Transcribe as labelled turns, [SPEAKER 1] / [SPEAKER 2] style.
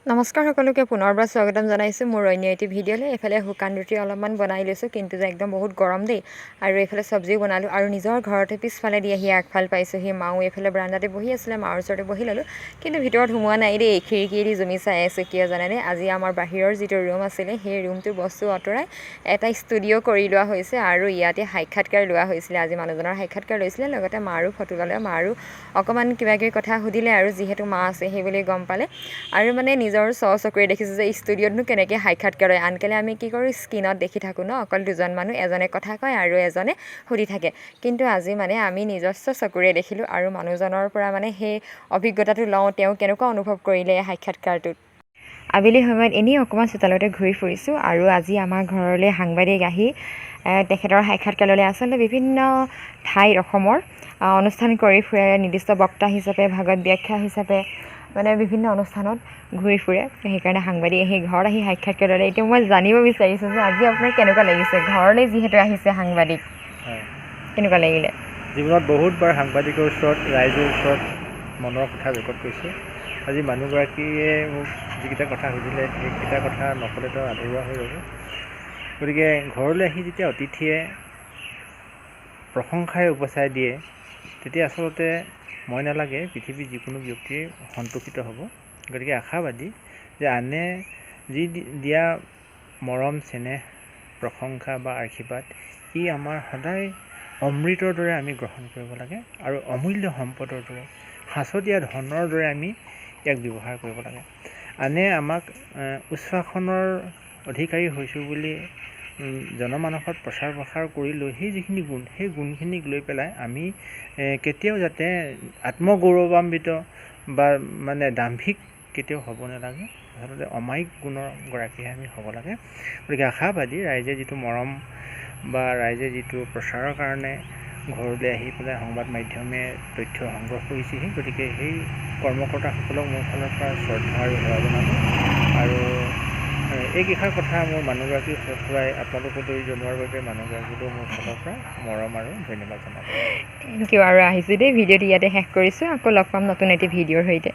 [SPEAKER 1] নমস্কাৰ সকলোকে পুনৰবাৰ স্বাগতম জনাইছোঁ মোৰ অন্য এটি ভিডিঅ'লৈ। এফালে শুকান ৰুটি অলপমান বনাই লৈছোঁ, কিন্তু যে একদম বহুত গৰম দেই। আৰু এইফালে চব্জিও বনালোঁ আৰু নিজৰ ঘৰতে পিছফালে দি আহি আগফাল পাইছোঁহি। মাও এইফালে বাৰান্দাতে বহি আছিলে, মাৰ ওচৰতে বহি ল'লোঁ, কিন্তু ভিতৰত সোমোৱা নাই দেই। খিৰিকীয়েদি জুমি চাই আছোঁ কিয় জানেনে? আজি আমাৰ বাহিৰৰ যিটো ৰুম আছিলে সেই ৰুমটোৰ বস্তু আঁতৰাই এটা ষ্টুডিঅ' কৰি লোৱা হৈছে আৰু ইয়াতে সাক্ষাৎকাৰ লোৱা হৈছিলে। আজি মানুহজনৰ সাক্ষাৎকাৰ লৈছিলে, লগতে মাৰো ফটো ল'লে, মাৰো অকণমান কিবাকিবি কথা সুধিলে আৰু যিহেতু মা আছে সেই বুলি গম পালে। আৰু মানে নিজৰ চকুৰে দেখিছোঁ যে ষ্টুডিঅ'তনো কেনেকৈ সাক্ষাৎকাৰ লয়। আনকালে আমি কি কৰোঁ, স্ক্ৰীণত দেখি থাকোঁ ন, অকল দুজন মানুহ, এজনে কথা কয় আৰু এজনে সুধি থাকে। কিন্তু আজি মানে আমি নিজস্ব চকুৰে দেখিলোঁ আৰু মানুহজনৰ পৰা মানে সেই অভিজ্ঞতাটো লওঁ, তেওঁ কেনেকুৱা অনুভৱ কৰিলে এই সাক্ষাৎকাৰটোত। আবেলি সময়ত এনেই অকণমান চোতালতে ঘূৰি ফুৰিছোঁ আৰু আজি আমাৰ ঘৰলৈ সাংবাদিক আহি তেখেতৰ সাক্ষাৎকাৰলৈ আচলতে বিভিন্ন ঠাইত অসমৰ অনুষ্ঠান কৰি ফুৰে, নিৰ্দিষ্ট বক্তা হিচাপে, ভাগৱত ব্যাখ্যা হিচাপে, মানে বিভিন্ন অনুষ্ঠানত ঘূৰি ফুৰে। সেইকাৰণে সাংবাদিক আহি ঘৰত আহি সাক্ষাৎকাৰ ল'লে। এতিয়া মই জানিব বিচাৰিছোঁ যে আজি আপোনাৰ কেনেকুৱা লাগিছে, ঘৰলৈ যিহেতু আহিছে সাংবাদিক, কেনেকুৱা লাগিলে?
[SPEAKER 2] জীৱনত বহুতবাৰ সাংবাদিকৰ ওচৰত, ৰাইজৰ ওচৰত মনৰ কথা ব্যক্ত কৰিছোঁ। আজি মানুহগৰাকীয়ে মোক যিকেইটা কথা সুধিলে সেইকেইটা কথা নক'লেতো আধৰুৱা হৈ ৰ'ব। গতিকে ঘৰলৈ আহি যেতিয়া অতিথিয়ে প্ৰশংসাৰে উপচাই দিয়ে, তেতিয়া আচলতে মই নালাগে পৃথিৱীৰ যিকোনো ব্যক্তিয়ে সন্তুষ্টিত হ'ব। গতিকে আশাবাদী যে আনে যি দিয়া মৰম, চেনেহ, প্ৰশংসা বা আশীৰ্বাদ, ই আমাৰ সদায় অমৃতৰ দৰে আমি গ্ৰহণ কৰিব লাগে আৰু অমূল্য সম্পদৰ দৰে, সাঁচতীয়া ধনৰ দৰে আমি ইয়াক ব্যৱহাৰ কৰিব লাগে। আনে আমাক উচ্ছ্বাসনৰ অধিকাৰী হৈছোঁ বুলি জনমানসত প্ৰচাৰ প্ৰসাৰ কৰি লৈ সেই যিখিনি গুণ, সেই গুণখিনিক লৈ পেলাই আমি কেতিয়াও যাতে আত্মগৌৰৱান্বিত বা মানে দাম্ভিক কেতিয়াও হ'ব নালাগে। আচলতে অমায়িক গুণৰ গৰাকীহে আমি হ'ব লাগে। গতিকে আশাবাদী ৰাইজে যিটো মৰম বা ৰাইজে যিটো প্ৰচাৰৰ কাৰণে ঘৰলৈ আহি পেলাই সংবাদ মাধ্যমে তথ্য সংগ্ৰহ কৰিছেহি, গতিকে সেই কৰ্মকৰ্তাসকলক মোৰ ফালৰ পৰা শ্ৰদ্ধা আৰু সেৱা জনালোঁ। আৰু এইকেইষাৰ কথা মোৰ মানুহগৰাকীক হতুৱাই আপোনালোকলৈ জনোৱাৰ বাবে মানুহগৰাকীলৈও মোৰ ফালৰ পৰা মৰম আৰু ধন্যবাদ জনালোঁ।
[SPEAKER 1] Thank you. আৰু আহিছোঁ দেই, ভিডিঅ'টো ইয়াতে শেষ কৰিছোঁ। আকৌ লগ পাম নতুন এটি ভিডিঅ'ৰ সৈতে।